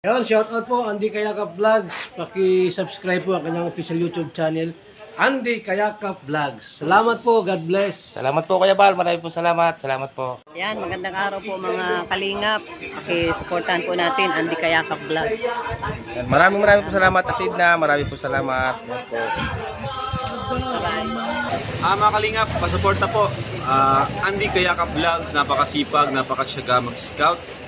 Ayun, shoutout po Andy Kayakap Vlogs. Paki-subscribe po ang kanyang official YouTube channel, Andy Kayakap Vlogs. Salamat po, God bless. Salamat po Kuya Bal, maraming po salamat. Salamat po. Yan, magandang araw po mga kalingap. Paki-supportahan po natin Andy Kayakap Vlogs. Maraming po salamat Atid na, maraming po salamat. Yan po. Mga kalingap, pasuporta po. Andy Kayakap Vlogs, napakasipag, napakasyaga mag-scout.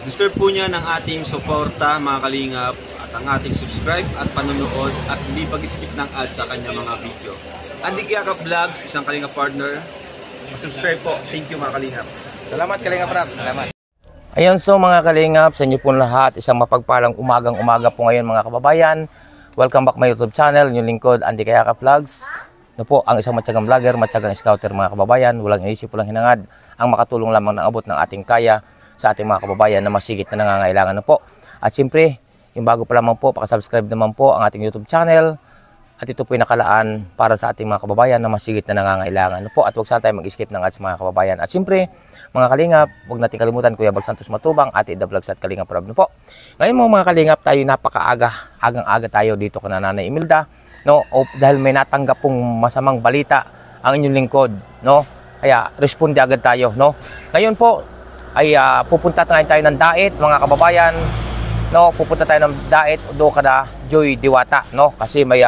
Deserve po niya ng ating suporta mga kalingap at ang ating subscribe at panonood at hindi pag-skip ng ads sa kanya mga video. Andy Kayakap Vlogs, isang kalingap partner. Subscribe po. Thank you mga kalingap. Salamat Kalingap Rap, salamat. Ayun, so mga kalingap, sa inyo po lahat, isang mapagpalang umaga po ngayon mga kababayan. Welcome back my YouTube channel, yung lingkod Andy Kayakap Vlogs. No po, ang isang matyagang vlogger, matyagang scouter mga kababayan, walang inisip, walang hinangad, ang makatulong lamang ng abot ng ating kaya sa ating mga kababayan na masigit na nangangailangan na po. At siyempre, yung bago pa lamang po, pakasubscribe naman po ang ating YouTube channel. At ito po yung nakalaan para sa ating mga kababayan na masigit na nangangailangan na po. At huwag sana tayo mag-skip ng ads mga kababayan. At siyempre, mga kalingap, huwag natin kalimutan Kuya Bal Santos Matubang, Ate Ida Vlogs at Kalingap Rob na po. Ngayon mga kalingap, tayo agang-aga tayo dito kana Nanay Imelda. No? Dahil may natanggap pong masamang balita ang inyong lingkod. No? Kaya, responde agad tayo. No? Ngayon po, ay pupunta tayo ng Dait mga kababayan, no, pupunta tayo ng Dait do kada Joy Diwata, no, kasi may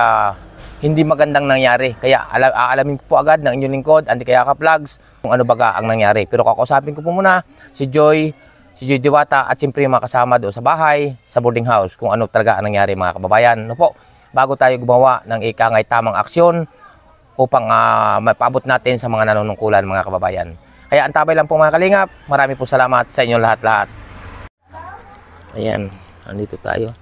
hindi magandang nangyari. Kaya aalamin ko po agad ng inyong lingkod Andy Kayakap Vlogs kung ano baga ang nangyari. Pero kakausapin ko po muna si Joy Diwata at siyempre mga kasama doon sa bahay, sa boarding house, kung ano talaga ang nangyari mga kababayan, no po, bago tayo gumawa ng ikangay tamang aksyon upang mapaabot natin sa mga nanunungkulan mga kababayan. Kaya antabay lang po mga kalingap. Marami po salamat sa inyong lahat-lahat. Ayan, andito tayo.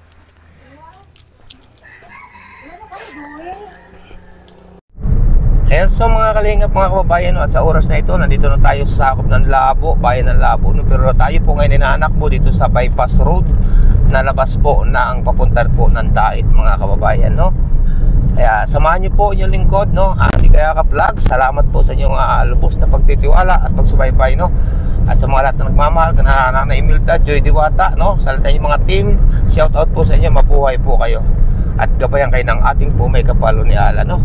Ayan, so mga kalingap, mga kababayan, at sa oras na ito, nandito na tayo sa sakop ng Labo, bayan ng Labo. No? Pero tayo po ngayon inaanak po dito sa bypass road na labas po na ang papunta po ng Dait mga kababayan. No? Kaya samahan niyo po inyong lingkod, no, Andy Kayakap Vlogs. Salamat po sa inyong lubos na pagtitiwala at pagsubaybay, no. At sa mga lahat na nagmamahal, kana Nanay Imelda, Joy Diwata, no, sa lahat ng mga team, shout out po sa inyo, mabuhay po kayo. At gabayan kayo ng ating po may kapalo ni Ala, no.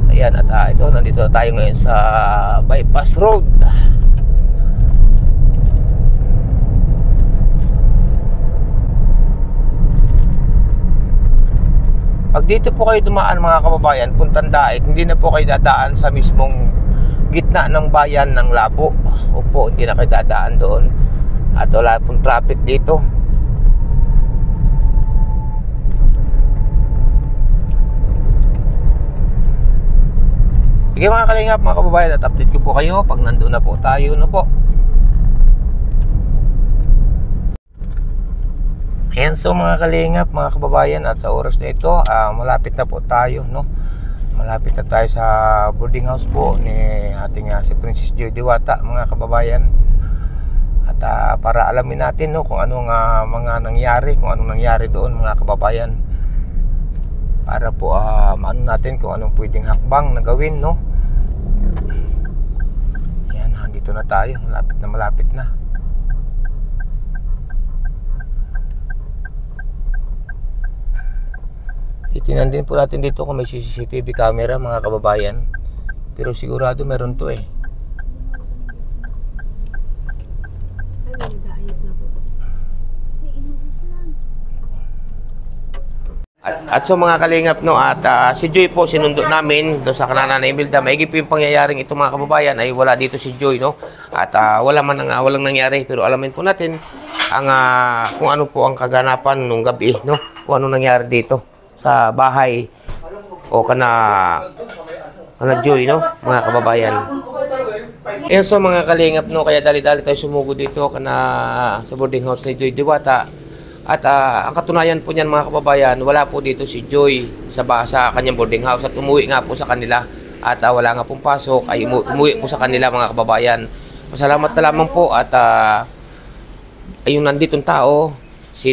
Ayan, at ito, nandito na tayo ngayon sa bypass road. Pag dito po kayo dumaan mga kababayan, puntang Dait, hindi na po kayo dadaan sa mismong gitna ng bayan ng Labo. Opo, hindi na kayo dadaan doon. At wala pong traffic dito. Sige mga kalingap, mga kababayan, at update ko po kayo pag nandoon na po tayo, no po. Ayan, so mga kalingap, mga kababayan, at sa oras na ito, malapit na po tayo, no? Malapit na tayo sa boarding house po ni ating si Princess Joy Diwata, mga kababayan. At para alamin natin, no, kung anong mga nangyari, kung anong nangyari doon, mga kababayan. Para po maano natin kung anong pwedeng hakbang na gawin, no? Ayan, dito na tayo, malapit na. Itinan din po natin dito kung may CCTV camera mga kababayan. Pero sigurado meron to eh. At so mga kalingap, no, at si Joy po sinundo namin doon sa kanana na Imelda. Maigi po yung pangyayaring ito mga kababayan ay wala dito si Joy, no. At walang nangyari, pero alamin po natin ang kung ano po ang kaganapan nung gabi, no. Kung ano nangyari dito sa bahay o kana Joy, no, mga kababayan. Ayan, so mga kalingap, no, kaya dali-dali tayo sumugo dito kana sa boarding house ni Joy Diwata. At ang katunayan po niyan mga kababayan, wala po dito si Joy sa kanyang boarding house at umuwi nga po sa kanila. At wala nga pong pasok, ay umuwi po sa kanila mga kababayan. Masalamat na lamang po at yung nanditong tao, si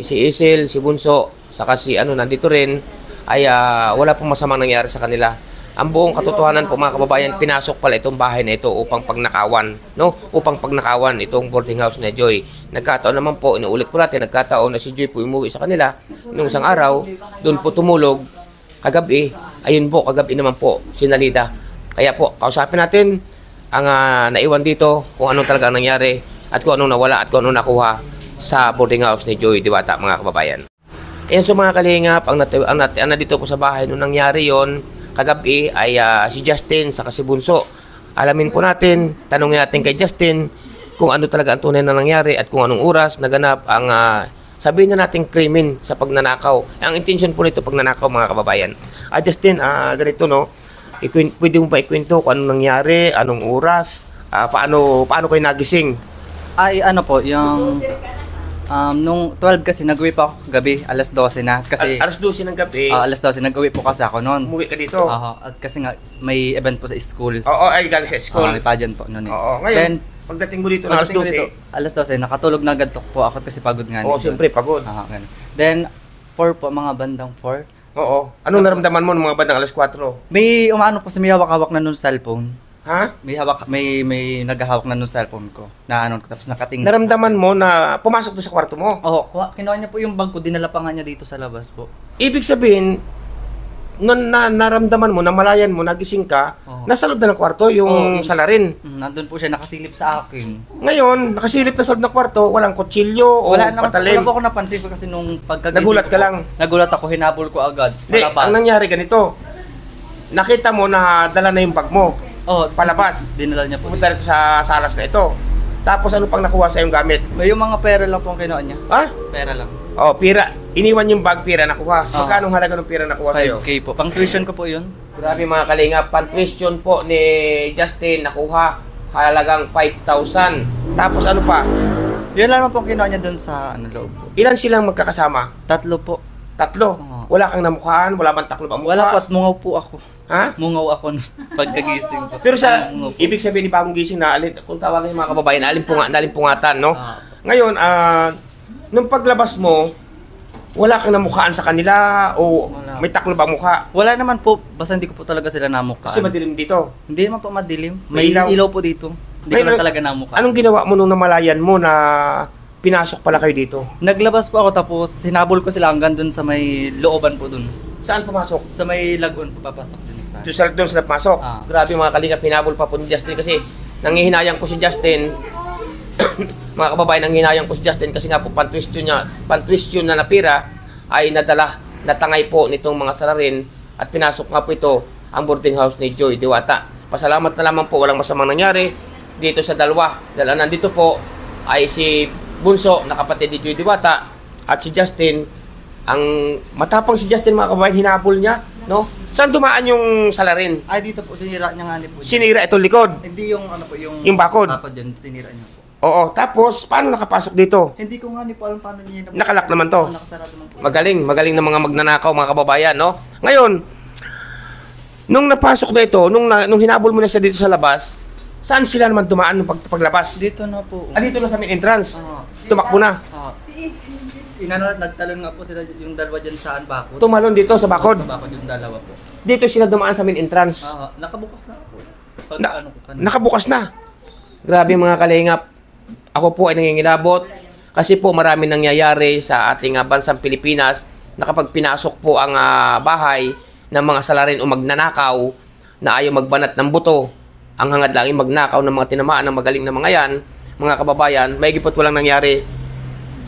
Isil, si Bunso, saka si nandito rin, ay wala pong masamang nangyari sa kanila. ang buong katotohanan po mga kababayan, pinasok pala itong bahay na ito upang pagnakawan, no? Upang pagnakawan itong boarding house ni Joy. Nagkataon naman po, inuulit po natin, nagkataon na si Joy po umuwi sa kanila nung isang araw, doon po tumulog kagabi. Ayun po, kagabi naman po, sinalida. Kaya po, kausapin natin ang naiwan dito, kung anong talaga nangyari, at kung anong nawala, at kung anong nakuha sa boarding house ni Joy Diwata, mga kababayan. Ayan, so mga kalingap, ang nandito po sa bahay nung nangyari yon kagabi ay si Justin sa si Bunso. Alamin po natin, tanungin natin kay Justin kung ano talaga ang tunay na nangyari at kung anong oras naganap ang sabihin na natin krimen sa pagnanakaw. Ang intention po nito pagnanakaw, mga kababayan. Justin, ganito no, pwede mo pa ikwento kung anong nangyari, anong oras, paano kayo nagising? Ay, ano po, yung nung 12 kasi nag-uwi pa ako gabi, alas 12 na. Kasi, alas 12 ng gabi, alas 12, nag-uwi po kasi ako noon. umuwi ka dito? At kasi nga, may event po sa school. Oo, ay galing sa school. May pageant po noon. Oo, ngayon, pagdating mo dito na alas 12. Alas 12, nakatulog na agad po ako kasi pagod nga. Oo, siyempre, pagod. Ganun. Then, 4 po, mga bandang 4. Oo. Anong naramdaman mo ng mga bandang alas 4? May umaano po sa may hawak-hawak na nung cellphone. Ha? May naghahawak na nung cellphone ko. Na ano, tapos nakatingin. Naramdaman mo na pumasok doon sa kwarto mo? Oo, kinuha niya po yung bag ko, dinala pa nga niya dito sa labas po. Ibig sabihin, naramdaman mo, namalayan mo, nagising ka, nasa loob na ng kwarto yung salarin. Nandun po siya, nakasilip sa akin. Ngayon, nakasilip na sa loob ng kwarto, walang kutsilyo o patalim. Wala po ako napansin ko kasi nung pagkagising Nagulat ka lang? Nagulat ako, hinabol ko agad. Hindi, ang nangyari ganito, nakita mo na dala na yung bag mo, palabas. Dinala niya po. Pumunta rito sa salas na ito. Tapos ano pang nakuha sa yung gamit? May yung mga pera lang po ang kinuha niya. Ha? Pera lang. Oh, pira. Iniwan yung bag, pira nakuha. Magkano halaga ng pira nakuha sa'yo? 5K po. Pang tuition ko po yun. Grabe mga kalingap, pan-tuition po ni Justin nakuha halagang 5,000. Tapos ano pa? Yun lang naman po kinuha niya doon sa loob po. Ilan silang magkakasama? 3 po. 3? Wala kang namukhaan? Wala bang taklo ang mukha? Wala po at mungaw po ako. Ha? Mungaw ako pagkagising ko. Pero sa ibig sabihin ni bagong gising na kung tawagin yung mga kababayan, nalimpungatan, no? Ngayon, nung paglabas mo, wala kang namukhaan sa kanila o may taklo ba mukha? Wala naman po, basta hindi ko po talaga sila namukhaan. Kasi madilim dito. Hindi naman po madilim. May May ilaw po dito. Hindi ko na talaga namukhaan. Anong ginawa mo nung namalayan mo na pinasok pala kayo dito? Naglabas po ako tapos hinabol ko sila hanggang dun sa may looban po dun. Saan pumasok? Sa may lagoon po papasok din sa. Doon sila pumasok? Grabe mga kalingap, pinabol pa po ni Justin kasi nangihinayang ko si Justin. Mga kababayan, nangihinayang ko si Justin kasi nga po pan-tuition na napira ay natangay po nitong mga salarin at pinasok nga po ito ang boarding house ni Joy Diwata. Pasalamat na lamang po, walang masamang nangyari dito sa dalawa. Dahil nandito po ay si Bunso na kapatid ni Joy Diwata at si Justin. Ang matapang si Justin, mga kababayan, hinabol niya, no? Saan dumaan yung salarin? Ay, dito po, sinira niya nga po. Sinira itong likod? Hindi yung ano po, yung bakod? Bakod yun, sinira niya po. Oo, tapos paano nakapasok dito? Hindi ko nga po alam paano niya Nakalak naman to. Nakasarado naman po. Magaling na mga magnanakaw, mga kababayan, no? Ngayon, nung napasok na ito, nung hinabol mo na siya dito sa labas, saan sila naman dumaan nung paglabas? Dito na po. Dito na sa main entrance. Tumakbo na. Nagtalon nga po sila yung dalawa dyan saan bakod. Tumalon dito sa bakod. Sa bakod yung dalawa po. Dito sila dumaan sa main entrance. Nakabukas na po. Nakabukas na. Grabe mga kalingap. Ako po ay nangingilabot kasi po marami nangyayari sa ating bansang Pilipinas na kapag pinasok po ang bahay ng mga salarin o magnanakaw na ayaw magbanat ng buto, ang hangad lang ay magnakaw ng mga tinamaan ng magaling na mga yan, mga kababayan, may gipot walang nangyari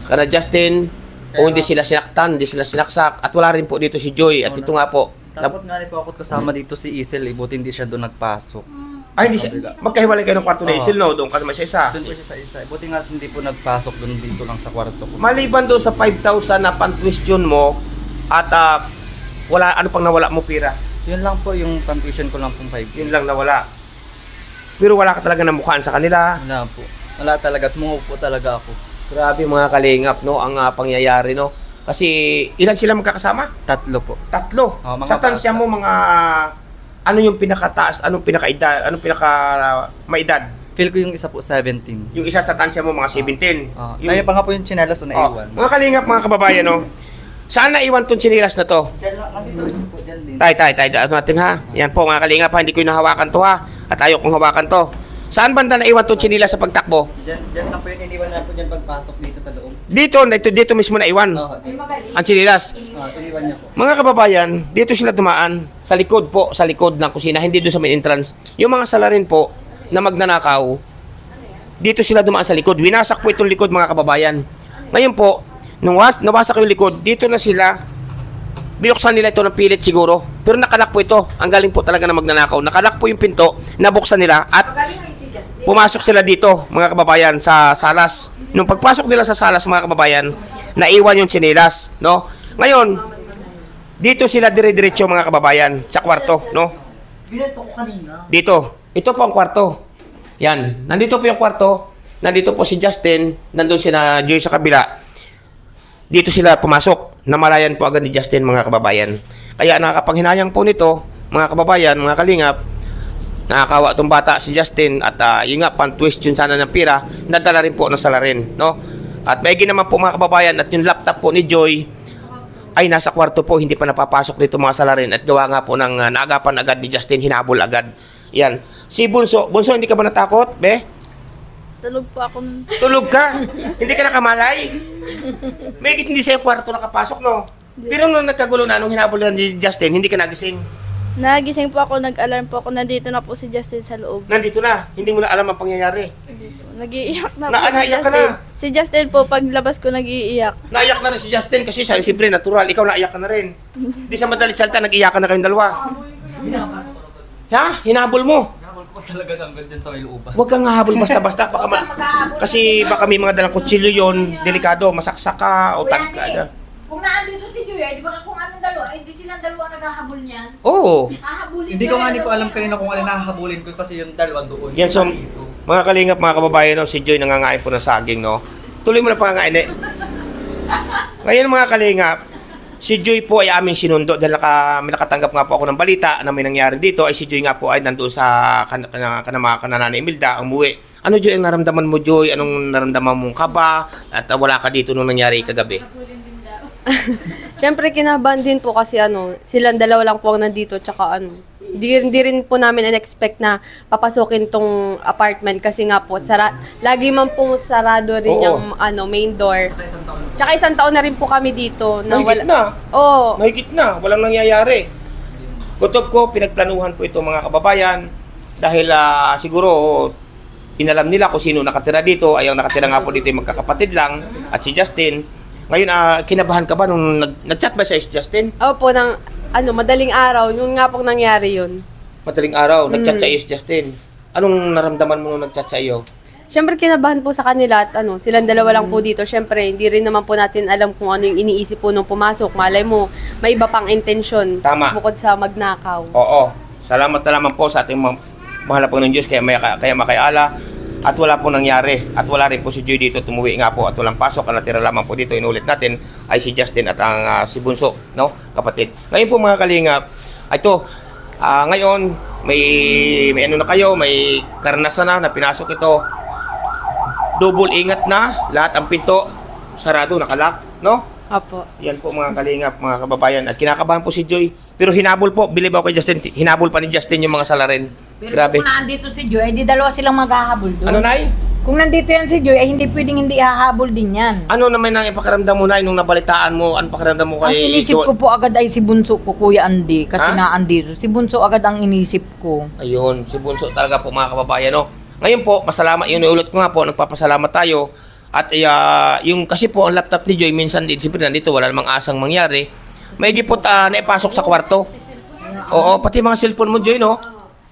sa kana Justin o hindi sila sinaktan, hindi sila sinaksak at wala rin po dito si Joy at ito nga po. Tapos nga po ako kasama dito si Isel, buti hindi siya doon nagpasok. Ay, hindi siya. Magkahiwalay kayo ng kwarto na Isel, no? Doon kasama siya isa. Doon po siya sa isa. Buti nga hindi po nagpasok doon dito lang sa kwarto ko. Maliban doon sa 5,000 na pan-tuition mo at wala, ano pang nawala mo pira? Yun lang po yung pan-tuition ko lang pong 5. Yun lang nawala. Pero wala ka talaga na mukhaan sa kanila. Wala po. Wala talaga. Tumungo po talaga ako. Grabe mga kalingap, no? Ang pangyayari, no? Kasi ilan sila magkakasama? 3 po. 3. Mga Sa tansya mo mga ano yung pinakataas, anong pinakaedad, anong maedad? Feel ko yung isa po 17. Yung isa sa tansya mo mga 17. Ayun pa nga po yung chinelas na naiwan. Mga kalingap, mga kababayan, no? Saan na iwan tong chinilas na to? Diyan lang, nandito rin po, diyan din. Tay, ano natin ha? Yan po mga kalingap ha, hindi ko yung nahawakan to ha. At ayaw kong hawakan to. Saan banda na iwan tong chinilas sa pagtakbo? Diyan lang po yun, iniwan na po diyan pagpasok dito sa loob. Dito mismo na iwan. Oo, Ang chinilas. iniwan niya po. Mga kababayan, dito sila dumaan. Sa likod po, sa likod ng kusina, hindi doon sa main entrance. Yung mga salarin po na magnanakaw, dito sila dumaan sa likod. Winasak po itong likod mga kababayan. Ngayon po, nung nawasak yung likod, dito na sila. Binuksan nila ito ng pilit siguro. Pero nakalak po ito. Ang galing po talaga na magnanakaw. Nakalak po yung pinto, nabuksan nila at pumasok sila dito mga kababayan sa salas. Nung pagpasok nila sa salas mga kababayan, naiwan yung tsinelas, no? Ngayon, dito sila dire-diretso mga kababayan sa kwarto, no? Binento ko kanina. Dito. Ito po ang kwarto. Yan. Nandito po yung kwarto. Nandito po si Justin. Nandun si na Joy sa kabila. Dito sila pumasok. Namalayan po agad ni Justin mga kababayan. Kaya nakakapanghinayang po nito, mga kababayan, mga kalingap, nakakawa itong bata si Justin at yung nga, pang-twist yun sana ng pira, nadala rin po ng salarin, no? At maigi naman po mga kababayan at yung laptop po ni Joy ay nasa kwarto po, hindi pa napapasok dito mga salarin at gawa nga po ng naagapan agad ni Justin, hinabol agad. Yan. Si Bunso, hindi ka ba natakot, be? Tulog po ako. Tulog ka? Hindi ka nakamalay? Maigit hindi sa'yo kwarto nakapasok, no? Pero nung nagkagulo na, nung hinabol na ni Justin, hindi ka nagising. Nagising po ako, nag-alarm po ako, nandito na po si Justin sa loob. Nandito na, hindi mo na alam ang pangyayari. Nag-iiyak na po Naiyak ka Justin. na. Si Justin po, paglabas ko nag-iiyak. Naiyak na rin si Justin kasi sabi, siyempre natural, ikaw naiyak ka na rin. Di sa madalit salita, nag-iyakan na kayong dalawa. Ha? Hinabol mo? Ako talaga hanggang dyan sa may looban. Huwag kang hahabol basta-basta. Kasi baka may mga dalang kutsilyo yon, delikado, masaksak ka o tag... Kung naandito si Joy, di ba kung anong dalawa, di silang dalawa naghahabol niyan. Oo. Hahabulin Hindi ko nga po alam kanina kung alin nakahabulin ko kasi yung dalawa doon. Yan, so, mga kalingap, mga kababayan, no, si Joy nangangain po ng saging, no? Tuloy mo na pangangain, eh. Ngayon, mga kalingap, si Joy po ay aming sinundo dahil may nakatanggap nga po ako ng balita na may nangyari dito ay si Joy nga po ay nandoon sa kananay Imelda, umuwi. Ano Joy ang naramdaman mo, Joy? Anong naramdaman mong kaba? At wala ka dito nung nangyari kagabi? Siyempre kinabahan din po kasi silang dalawa lang po ang nandito tsaka Di rin po namin in-expect na papasukin tong apartment kasi nga po lagi man pong sarado rin yung main door. Tsaka isang taon na rin po kami dito na Mahigit na. Oo. Mahigit na, walang nangyayari. Kutob ko, pinagplanuhan po ito mga kababayan dahil siguro inalam nila kung sino nakatira dito. Ay ang nakatira nga po dito yung magkakapatid lang at si Justin. Ngayon, kinabahan ka ba nung nag-chat ba sa Justin? Opo, madaling araw, yung nga pong nangyari yun. Madaling araw, nag-chat sa Justin. Anong naramdaman mo nung nag-chat sa iyo? Siyempre kinabahan po sa kanila at silang dalawa lang po dito. Siyempre, hindi rin naman po natin alam kung ano yung iniisip po nung pumasok. Malay mo, may iba pang intensyon. Tama. Bukod sa magnakaw. Oo. Salamat na naman po sa ating mahal po ng Diyos kaya makayala. At wala po nangyari. At wala rin po si Joy dito. Tumuwi nga po at walang pasok. Ang natira lamang po dito, inulit natin, ay si Justin at ang si Bunso, no? Kapatid. Ngayon po mga kalingap, ito, ngayon, may ano na kayo, may karanasan na pinasok ito. Double ingat na, lahat ang pinto, sarado, nakalak, no? Opo. Yan po mga kalingap, mga kababayan. At kinakabahan po si Joy. Pero hinabol po, believe ako kay Justin, hinabol pa ni Justin yung mga salarin. Pero Grabe. kung naandito si Joy, di dalawa silang maghahabol doon. Ano, Nay? Kung nandito yan si Joy, ay hindi pwedeng hindi hahabol din yan. Ano naman ang ipakiramdam mo, Nay, nung nabalitaan mo? Ano pakiramdam mo Ang kay inisip ko po agad ay si Bunso ko, Kuya Andy, kasi Ha? naandito. Si Bunso agad ang inisip ko. Ayun, si Bunso talaga po mga kababayan, no? Ngayon po, pasalamat, yun ulit ko nga po, nagpapasalamat tayo. At yung kasi po, ang laptop ni Joy, minsan din, siyempre nandito, wala namang asang mangyari. May po naipasok sa kwarto. Oo, pati mga cellphone mo, Joy, no?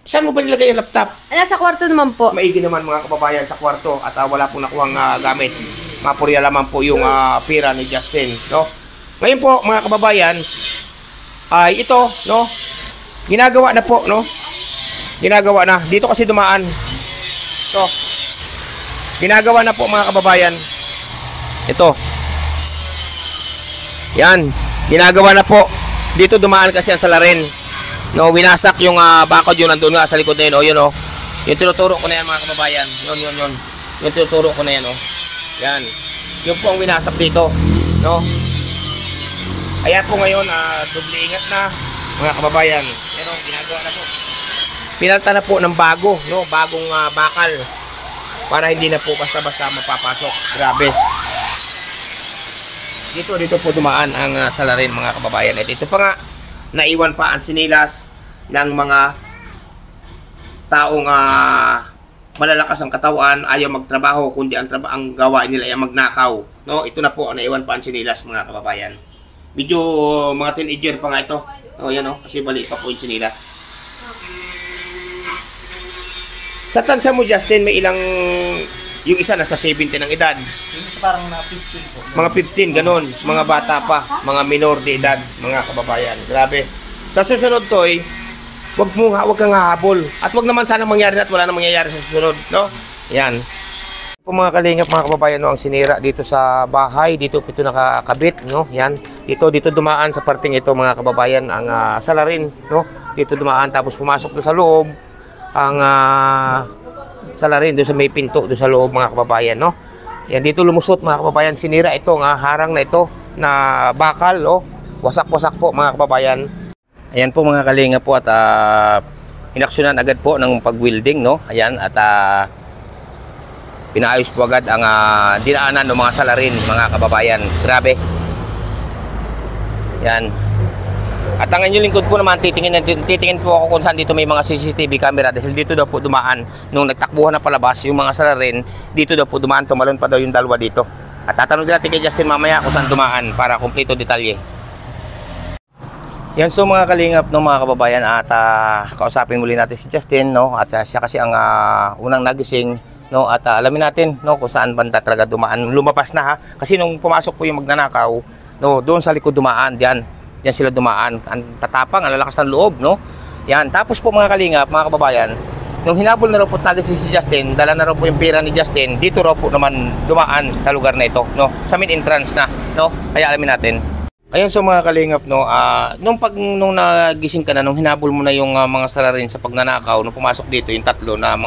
Saan mo ba nilagay yung laptop? Nasa kwarto naman po. Maigi naman mga kababayan sa kwarto at wala pong nakuhang gamit. Mapurya lamang po yung pera ni Justin, no? Ngayon po mga kababayan, ay ito, no? Ginagawa na po, no? Ginagawa na. Dito kasi dumaan. Ito. Ginagawa na po mga kababayan. Ito. Yan. Ginagawa na po. Dito dumaan kasi ang salarin. No, winasak yung bakod yun nandun nga sa likod na yun, yun yung tinuturo ko na yan mga kababayan, yun yung tinuturo ko na yan, yan, yun po ang winasak dito, no, Kaya po ngayon, doble ingat na mga kababayan. Pero ginagawa na po. Pinalta na po ng bago, no? Bagong bakal. Para hindi na po basta-basta mapapasok. Grabe. Dito po dumaan ang salarin mga kababayan. At ito pa nga, naiwan pa ang sinilas ng mga taong malalakas ang katawan, ayaw magtrabaho, kundi ang gawain nila ay magnakaw. No? Ito na po, naiwan pa ang sinilas mga kababayan. Medyo mga teenager pa nga ito. O yan o, kasi maliit pa po yung sinilas. Sa tansya mo Justin, may ilang, yung isa nasa 70 ng edad. Parang na 15 po. Mga 15, ganun. Mga bata pa, mga minor de edad, mga kababayan. Grabe. Sa susunod to wag kang hahabol. At wag naman sana mangyari at wala nang mangyayari sa susunod, no? Yan. Po mga kalingap, mga kababayan, no, ang sinira dito sa bahay, dito ito nakakabit, no? Yan. Dito dumaan sa parting ito mga kababayan ang salarin, no? Dito dumaan tapos pumasok do sa loob ang salarin do sa may pinto do sa loob mga kababayan, no? Yan dito lumusot mga kababayan, sinira ito harang na ito na bakal, oh. Wasak-wasak po mga kababayan. Ayan po mga kalinga po at inaksyonan agad po ng pag-welding, no? Ayan at pinaayos po agad ang dinaanan ng mga salarin mga kababayan. Grabe. Yan. At ang inyong lingkod po naman, titingin po ako kung saan dito may mga CCTV camera dahil dito daw po dumaan nung nagtakbuhan na palabas yung mga salarin. Dito daw po dumaan, tumalon pa daw yung dalawa dito. At tatanong natin kay Justin mamaya kung saan dumaan para kumpleto detalye. Yan, so mga kalingap, no, mga kababayan, at kausapin muli natin si Justin, no, at siya kasi ang unang nagising, no, at alamin natin, no, kung saan banda talaga dumaan. Lumabas na kasi nung pumasok po yung magnanakaw, no, doon sa likod dumaan, diyan sila dumaan. Ang tatapang, ang lalakas ng loob, no. Yan, tapos po mga kalingap, mga kababayan, nung hinabol na raw po nagising si Justin, dala na raw po yung pera ni Justin, dito raw po naman dumaan sa lugar na ito, no, sa main entrance na, no, kaya alamin natin. Ayan, so mga kalingap, no, nung nagising ka na, nung hinabol mo na yung mga salarin sa pagnanakaw, nung pumasok dito yung tatlo na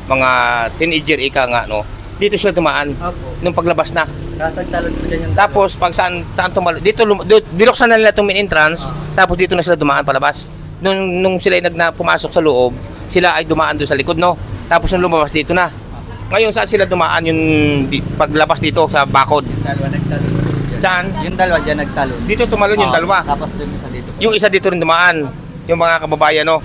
mga teenager ika nga, no, dito sila dumaan. Nung paglabas na. Kasagtalon po dyan yung tapos pag saan tumalo, dito binuksan na nila itong main entrance, tapos dito na sila dumaan palabas. Nung sila pumasok sa loob, sila ay dumaan doon sa likod, no, tapos nung lumabas dito na. Ngayon saan sila dumaan yung paglabas dito sa bakod? dalawa nagtalon. Saan? Yung dalawa dyan nagtalon. Dito tumalon yung dalawa. Tapos yung isa dito. Yung isa dito rin dumaan. Yung mga kababayan, no.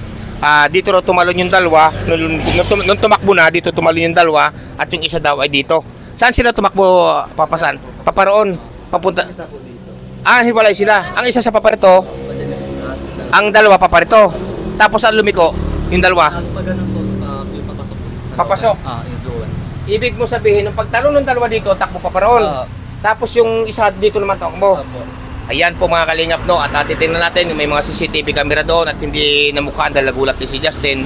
Dito raw tumalon yung dalawa. Nung tumakbo na, dito tumalon yung dalawa. At yung isa daw ay dito. Saan sila tumakbo, papasan? Paparoon. Papunta. Isa po dito. Hiwalay sila. Ang isa sa paparito. Ang dalawa paparito. Tapos ang lumiko, yung dalawa. Pag ganun po, yung papasok. Papasok. Yung doon. Ibig mo sabihin, nung pagtalon ng dalawa dito, takbo paparoon. Tapos yung isa dito naman takbo. Ayan po mga kalingap, no, at titingnan natin may mga CCTV camera doon at hindi namukhaan dahil nagulat din si Justin.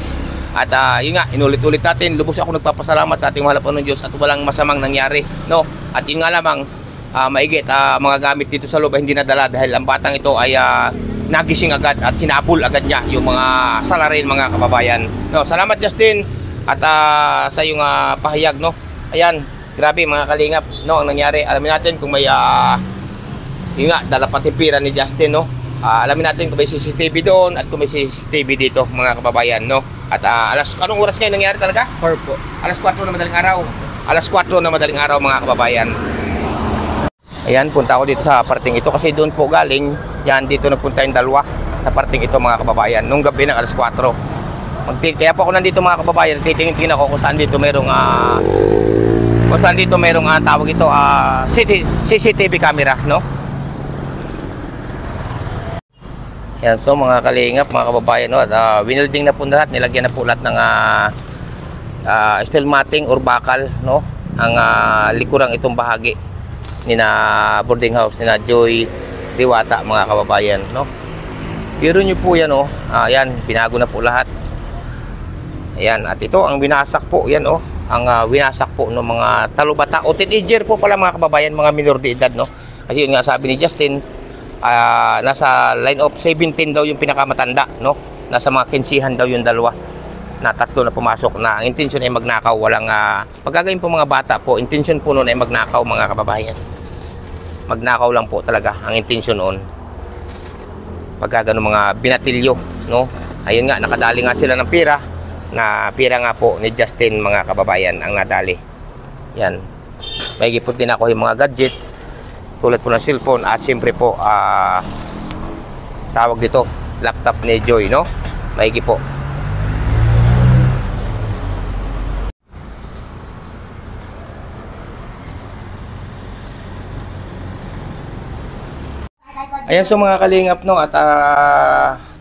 At yun nga, inulit-ulit natin, lubos ako nagpapasalamat sa ating mahal po ng Diyos at walang masamang nangyari, no. At yun nga lamang, maigit mga gamit dito sa loob ay hindi nadala dahil ang batang ito ay nagising agad at hinabol agad niya yung mga salarin mga kababayan. No, salamat Justin at sa iyong pahayag, no. Ayan. Grabe mga kalingap, no, ang nangyari. Alamin natin kung may yun nga, dala pati pira ni Justin, no. Alamin natin kung may CCTV doon at kung may CCTV dito mga kababayan, no. At anong oras ngayon nangyari talaga? 4 po. Alas 4 na madaling araw. Alas 4 na madaling araw mga kababayan. Ayan, punta ako dito sa parting ito kasi doon po galing. Yan, dito nagpunta yung dalawa sa parting ito mga kababayan. Nung gabi ng alas 4. Kaya po ako nandito mga kababayan, titingin ako kung saan dito merong tawag ito, CCTV camera, no? Yan, so mga kalingap, mga kababayan, no, winilding na po lahat, nilagyan na po lahat ng steel matting or bakal, no, ang likurang itong bahagi ni na boarding house ni na Joy Diwata mga kababayan, no. Pero nyo po yan, oh, yan, binago na po lahat. Ayan, at ito ang binasak po, yan, oh, ang winasak po ng mga talubata o teenager po pala mga kababayan, mga minor de edad, no. Kasi yun nga sabi ni Justin, nasa line of 17 daw yung pinakamatanda, no. Nasa mga 15 daw yung dalawa na tatlo na pumasok na ang intensyon ay magnakaw. Walang magagawin po mga bata po, intensyon po noon ay magnakaw mga kababayan. magnakaw lang po talaga ang intention noon. Pagka ganun mga binatilyo, no? Ayun nga, nakadali nga sila ng pira. Pira nga po ni Justin, mga kababayan, ang nadali. Yan. May gipot din ako yung mga gadget. Tulad po ng cellphone at siyempre po, tawag dito, laptop ni Joy, no? May po. Ayan, so mga kalingap, no, at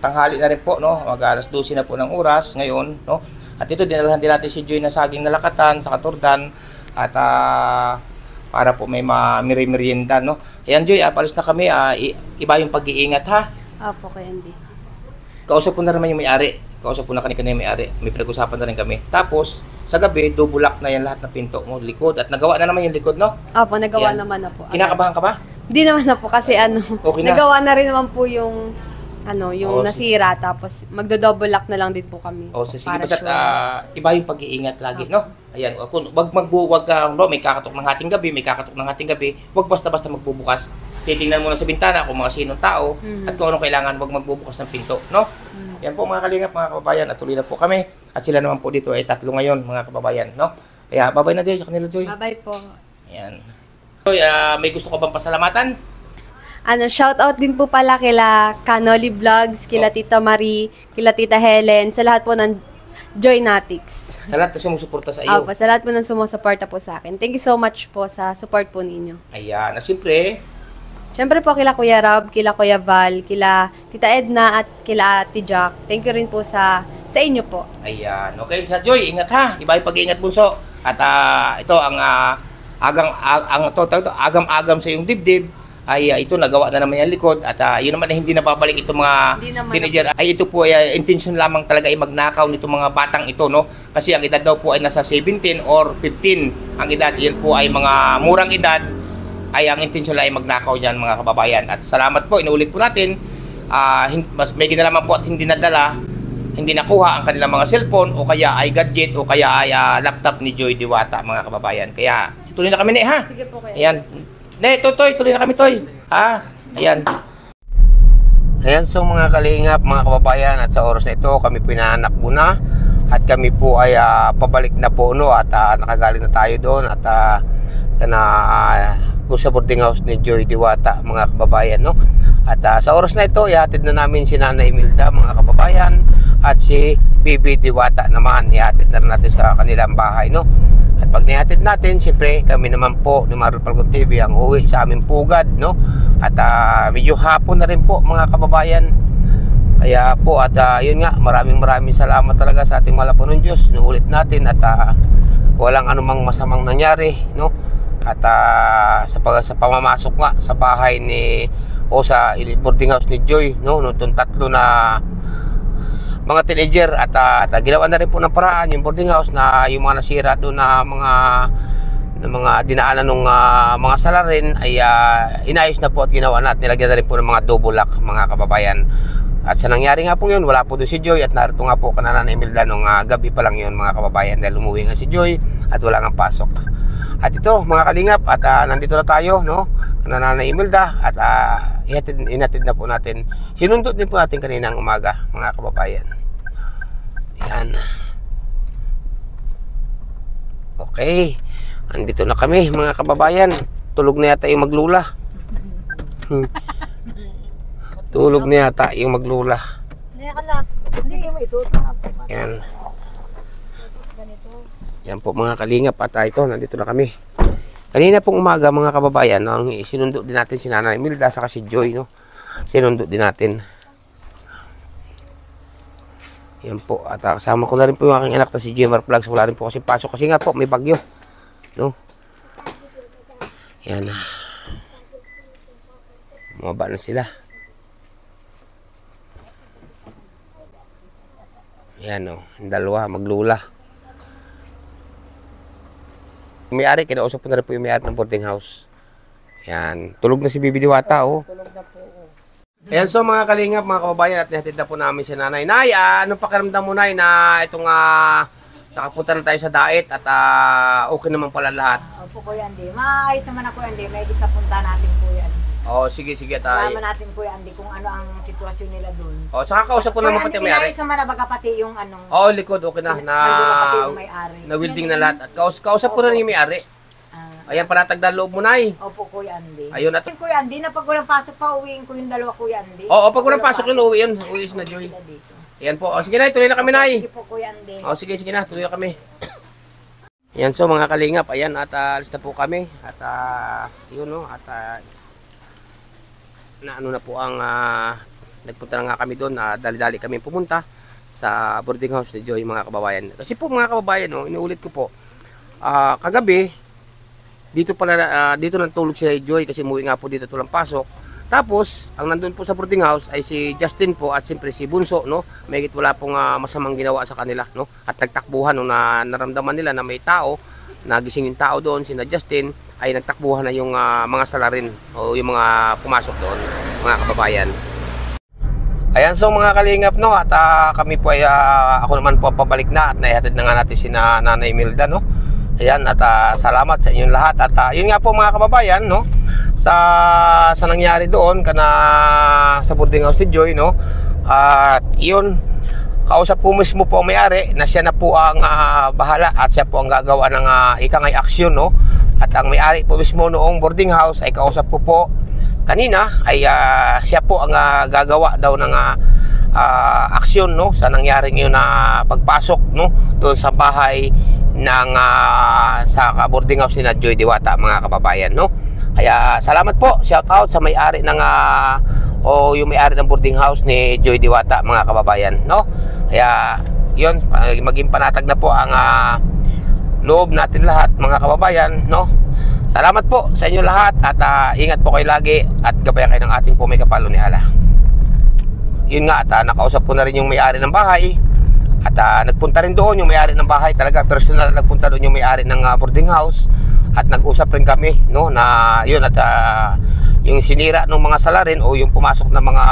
tanghali na rin po, no, mag-alas 12 na po ng oras ngayon, no, at ito dinalhan din natin si Joy na saging na lakatan sa katurdan at para po may merienda, no. Ayan Joy, palis na kami, iba yung pag-iingat ha. Opo, Kuya Andy. Kausap po na naman yung may-ari, kausap po na kanina yung may-ari, may pinag-usapan na rin kami. Tapos sa gabi, double lock na yan lahat ng pinto mo, likod, at nagawa na naman yung likod, no. Opo, nagawa Ayan. naman na po. Kinakabahan ka ba? Di naman na po kasi Okay na. nagawa na rin naman po yung yung Oo, nasira, tapos magdo-double lock na lang din po kami. O, sige, para basta sure. iba yung pag-iingat lagi, no? Ayan, kung wag no, may kakatok ng hating gabi, wag basta-basta magbubukas. Titingnan mo na sa bintana kung mga sinong tao at kung anong kailangan, wag magbubukas ng pinto, no? Yan po mga kalingap, mga kababayan, at tuloy na po kami. At sila naman po dito ay 3 ngayon, mga kababayan, no? Kaya bye-bye na din sa kanila, Joy. Bye-bye po. Ayan. Joy, may gusto ko bang pasalamatan? Shout out din po pala kila Canoli Vlogs, kila Tita Marie, kila Tita Helen, sa lahat po ng Joynatics. Sa lahat na sumusuporta sa iyo. Opo, sa lahat po ng sumusuporta po sa akin. Thank you so much po sa support po ninyo. Ayan. At siyempre, Siyempre po kila Kuya Rob, kila Kuya Val, kila Tita Edna at kila Ate Jack. Thank you rin po sa inyo po. ayan. Okay, sa Joy, ingat ha. Iba yung pag-iingat, bunso. At ito ang agam-agam sa iyong dibdib ay ito nagawa na naman yung likod at yun naman ay hindi nababalik itong mga teenager. Ay ito po ay intention lamang talaga ay magnakaw nitong mga batang ito, no? Kasi ang edad daw po ay nasa 17 or 15 ang edad. Yan po ay mga murang edad, ay ang intention ay magnakaw dyan, mga kababayan. At salamat po, inuulit po natin, mas may ginalaman po at hindi nadala, hindi nakuha ang kanilang mga cellphone o kaya ay gadget o kaya ay laptop ni Joy Diwata, mga kababayan. Kaya tuloy na kami, ne, ha? Sige po, Kuya. Ayan. Ne, Toy, tuloy na kami, Toy. Ha? Ayan. Ayan, so mga kalingap, mga kababayan, at sa oras na ito, kami pinanakbo na. At kami po ay pabalik na po, no? At nakagaling na tayo doon. At sa boarding house ni Joy Diwata, mga kababayan, no? At sa oras na ito, ihatid na namin si Nanay Imelda, mga kababayan. At si Bibi Diwata naman, ihatid na natin sa kanilang bahay, no? At pag nihatid natin, siyempre kami naman po ni Marlon Falcon TV ang uwi sa aming pugad, no? At medyo hapon na rin po, mga kababayan. Kaya po at yun nga, maraming salamat talaga sa ating malapunong Diyos. Inuulit natin at walang anumang masamang nangyari, no? At sa pamamasok nga sa bahay sa boarding house ni Joy, no? Nung 3 na mga teenager at ginawa na rin po ng paraan yung boarding house na yung mga nasira doon na mga dinaanan ng mga salarin ay inayos na po at ginawa na at nilagyan na rin po ng mga double lock, mga kababayan. At sa nangyari nga po yun, wala po doon si Joy at narito nga po kanana na Imelda nung gabi pa lang yun, mga kababayan, dahil umuwi nga si Joy at wala nga pasok. At ito, mga kalingap, at nandito na tayo, no? Kanana na Imelda at inatid na po natin. Sinundot din po natin kaninang umaga, mga kababayan. Yan. Okay. Andito na kami, mga kababayan. Tulog na yata yung maglula. Tulog na yata yung maglula. Yan. Yan po, mga kalingap. At ito, nandito na kami. Kanina pong umaga, mga kababayan, ang sinundo din natin si Nanay Imelda saka si Joy, no? Sinundo din natin. Yan po. At kasama ko na rin po yung aking anak na si Jimar Vlogs. Wala rin po kasi pasok kasi nga po may bagyo, no? Yan. Mababa na sila. Yan, no? Yung dalawa, maglula. May-ari, kinausap po na rin po yung may-ari ng boarding house. Yan. Tulog na si Bibi Diwata, oh. Tulog na po, oh. Ayan, so mga kalingap, mga kababayan, at nihatid na po namin si Nanay. Nay, anong pakiramdam mo, Nay, na itong nakapunta na tayo sa diet at okay naman pala lahat. Opo, Kuya Andy. Maayos naman ako, Andy. May di kapunta natin, Kuya Andy. Oh, sige tayo. Malaman natin, Kuya Andy, kung ano ang sitwasyon nila doon. Oh, saka kausap ko naman pati may-ari. Inayos naman na baga pati yung ano. Oh, likod okay na Pati yung may-ari. na welding na lahat. At kausap ko na yung may-ari. Ayan, panatagdan loob mo na eh. Opo, Kuya Andy. Ayun at Kuya Andy, na pag walang pasok pa, uwiin ko yung dalawa, Kuya Andy. Oo, pag walang pasok yun, uwi yun. Uwi na Joy. Sila dito. Ayan po. O, sige na, tuloy na kami na Sige po, Kuya Andy. O, sige na, tuloy na kami. Ayan, so mga kalingap, ayan, at alis na po kami. At, yun no, at, ano na po ang, nagpunta na nga kami doon, dali-dali kami pumunta sa boarding house ni Joy, mga kababayan. Kasi po, mga kababayan, no, inuulit ko po, kagabi, dito natulog si Joy kasi umuwi nga po dito tulang pasok. Tapos, ang nandun po sa boarding house ay si Justin po at siyempre si Bunso, no? Mahigit wala pong masamang ginawa sa kanila, no? At nagtakbuhan nung naramdaman nila na may tao, nagising yung tao doon, sina Justin, ay nagtakbuhan na yung mga salarin o yung mga pumasok doon, mga kababayan. Ayan, so mga kalingap, no? At kami po ay, ako naman po pabalik na at naihatid na nga natin si Nanay Milda, no? Ayan, at salamat sa inyong lahat. At yun nga po mga kababayan, no, sa nangyari doon kana sa boarding house ni Joy, no. At yun, kausap po mismo po ang may-ari na siya na po ang bahala at siya po ang gagawa ng ikangay aksyon, no. At ang may-ari po mismo noong boarding house ay kausap ko po kanina ay siya po ang gagawa daw ng aksyon, no, sa nangyari ngayon na pagpasok, no, doon sa bahay ng sa boarding house ni Joy Diwata, mga kababayan, no. Kaya salamat po, shout out sa may-ari ng o yung may-ari ng boarding house ni Joy Diwata, mga kababayan, no. Kaya yun, maging panatag na po ang loob natin lahat, mga kababayan, no. Salamat po sa inyo lahat at ingat po kayo lagi at gabayan kayo ng ating po may kapalo ni Hala. Yun nga, at nakausap ko na rin yung may-ari ng bahay. At nagpunta rin doon yung may-ari ng bahay, talaga personal nagpunta doon yung may-ari ng boarding house at nag-usap rin kami, no, na yun at yung sinira ng mga salarin o yung pumasok na mga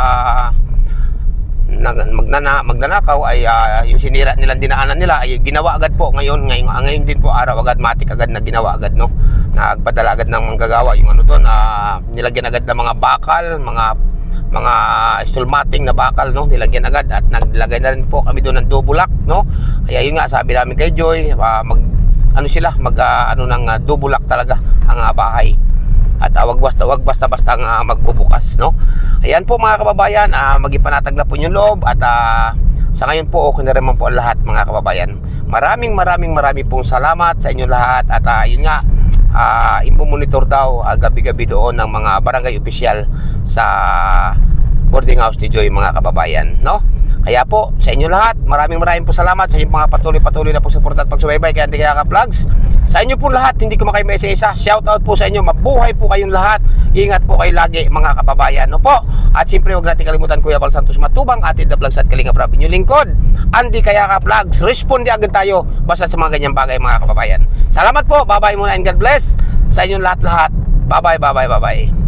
magnanakaw ay yung sinira nilang dinaanan nila ay ginawa agad po ngayon din po araw agad, matik agad na ginawa agad, no, nagpadala agad ng manggagawa yung ano doon, nilagyan agad ng mga bakal, mga stulmating na bakal, no, nilagyan agad at naglagay na rin po kami doon ng double lock, no. Kaya yun nga, sabi namin kay Joy, ng double lock talaga ang bahay at wag basta-basta magbubukas, no. Ayan po mga kababayan, maging panatag na po yung loob at sa ngayon po okay na rin po ang lahat, mga kababayan. Maraming pong salamat sa inyo lahat at yun nga, impomonitor daw gabi-gabi doon ng mga barangay opisyal sa boarding house ni Joy, mga kababayan, no. Kaya po sa inyo lahat, maraming po salamat sa inyong mga patuloy na po suporta at pagsubaybay kay Andy Kayakap Vlogs. Sa inyo po lahat, hindi ko makaima isa-isa, shout out po sa inyo, mabuhay po kayong lahat, ingat po kayo lagi, mga kababayan, no po. At siyempre huwag natin kalimutan Kuya Bal Santos Matubang, Atid the Vlogs at Kalingap Rap, inyong lingkod Andy Kayakap Vlogs. Responde agad tayo basta sa mga ganyang bagay, mga kababayan. Salamat po, bye bye muna and God bless sa inyong lahat. Bye bye.